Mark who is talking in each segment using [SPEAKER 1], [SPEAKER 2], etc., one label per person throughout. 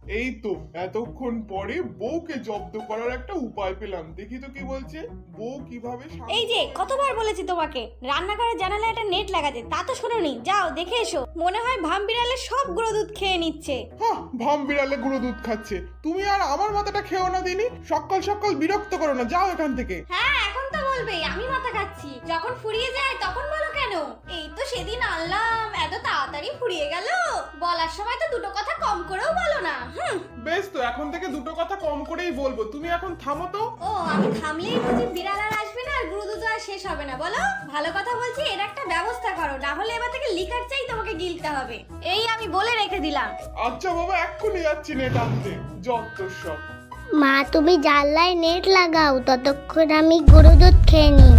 [SPEAKER 1] এই তো এতক্ষণ পরে বউকে জব্দ করার একটা উপায় পেলাম। দেখি তো কি বলছে বউ কিভাবে।
[SPEAKER 2] এই যে কতবার বলেছি তোমাকে রান্নাঘরের জানালায় একটা নেট লাগাতে, তা তো শোনোনি। যাও দেখে এসো, মনে হয় ভাম বিড়ালে সব গুঁড়ো দুধ খেয়ে নিচ্ছে।
[SPEAKER 1] হ্যাঁ, ভাম বিড়ালে গুঁড়ো দুধ খাচ্ছে। তুমি আর আমার মাথাটা খেও না দিনি, সকাল সকাল বিরক্ত করো না, যাও এখান থেকে।
[SPEAKER 2] হ্যাঁ, এখন তো বলবে আমি মাথা খাচ্ছি, যখন ফুরিয়ে যায় তখন বলো কেন? এই তো সেদিন আনলাম, এত তাড়াতাড়ি ফুরিয়ে গেল। বলার সময় তো দুটো কথা কম করেও বলো না।
[SPEAKER 1] বেশ, তো এখন থেকে দুটো কথা কম করেই বলবো, তুমি এখন থামো তো।
[SPEAKER 2] ও, আমি থামলেই বুঝি বিড়াল আর আসবে না আর গুঁড়ো দুধ আর শেষ হবে না? বলো, ভালো কথা বলছি, এর একটা ব্যবস্থা করো, না হলে এবার থেকে লিকার চাই তোমাকে গিলতে হবে। এই আমি বলে রেখে দিলাম।
[SPEAKER 1] আচ্ছা বাবা, এক্ষুনি যাচ্ছি নেট আনতে। যত সব।
[SPEAKER 3] মা, তুমি জানলায় নেট লাগাও, ততক্ষণ আমি গুঁড়ো দুধ খেয়ে নি।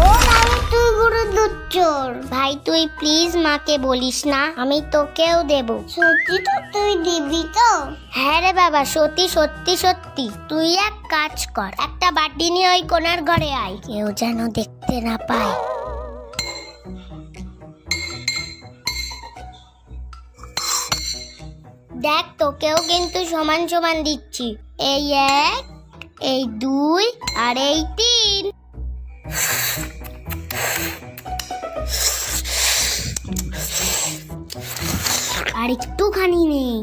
[SPEAKER 3] ও ভাই, তুই গুঁড়ো দুধ চোর। ভাই তুই প্লিজ মাকে বলিস না, আমি তোকেও দেব। সত্যি তো? তুই দিবি তো? হ্যাঁ রে বাবা, সত্যি সত্যি সত্যি। তুই এক কাজ কর, একটা বাটি নিয়ে ওই কোনার ঘরে আয়, কেউ যেন দেখতে না পায়। দেখ, তোকেও কিন্তু সমান সমান দিচ্ছি। এই 1, এই 2 আর এই 3। আর একটুখানি নেই।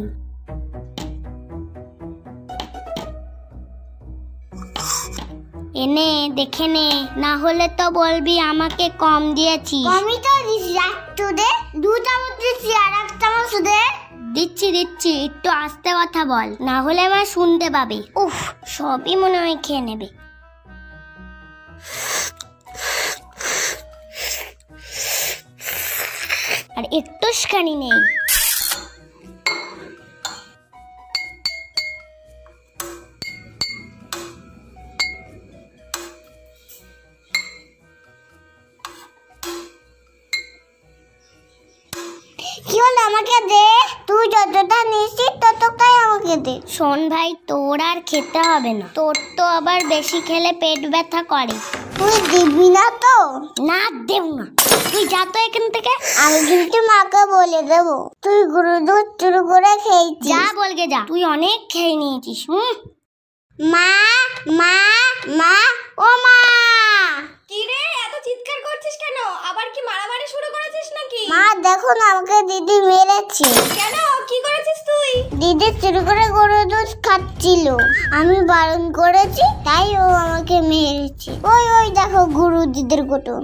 [SPEAKER 3] এনে দেখে নে, না হলে তো বলবি আমাকে কম দিয়েছি। কমই তো দিছি, একটু দে। 2 চামচ দিচ্ছি, আর 1 চামচ দে। দিচ্ছি দিচ্ছি, একটু আস্তে কথা বল, না হলে আমার শুনতে পাবে। উফ, সবই মনে হয় খেয়ে নেবে। আর একটুখানি নেই। কি হলো, আমাকে দে। তুই যতটা নিছিস ততটাই আমাকে দে। শোন ভাই, তোর আর খেতে হবে না, তোর তো আবার বেশি খেলে পেট ব্যথা করে। তুই দিবি না তো? না, দেব না। তুই যা তো এখান থেকে। আমি কিন্তু মাকে বলে দেব তুই গুঁড়ো দুধ চুরি করে খেয়েছিস। যা বলগে যা, তুই অনেক খেয়ে নিয়েছিস। মা মা মা, ও মা।
[SPEAKER 2] কি রে, এত চিৎকার করছিস কেন? আবার কি মারামারি শুরু করেছিস নাকি?
[SPEAKER 3] মা দেখো না, আমাকে দিদি মেরেছে।
[SPEAKER 2] কেন, কি করেছিস তুই?
[SPEAKER 3] দিদি চুরি করে গরুর দুধ খাচ্ছিল, আমি বারণ করেছি, তাই ও আমাকে মেরেছে। ওই ওই দেখো গুরু দিদির কুটুম।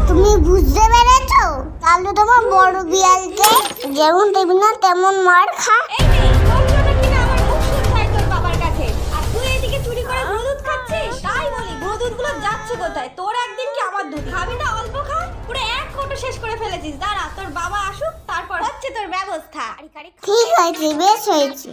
[SPEAKER 3] তুমি বুঝতে পেরেছো? তাহলে তোমার বড় বিড়ালকে যেমন দেবি না তেমন মার খা।
[SPEAKER 2] এই নে, তোর জন্য কিনা আমার মুখ শুনছাই তোর বাবার কাছে, আর তুই এদিকে চুরি করে গুঁড়ো দুধ খাচ্ছিস। তাই বলি, গুঁড়ো দুধগুলো যাচ্ছে কোথায়? তোর একদিন কি আমার দুধ? খাবি না অল্প খা, পুরো এক কোটো শেষ করে ফেলেছিস। দাঁড়া, তোর বাবা আসুক, তারপর হচ্ছে তোর ব্যবস্থা।
[SPEAKER 3] ঠিক আছে, বেশ হয়েছে।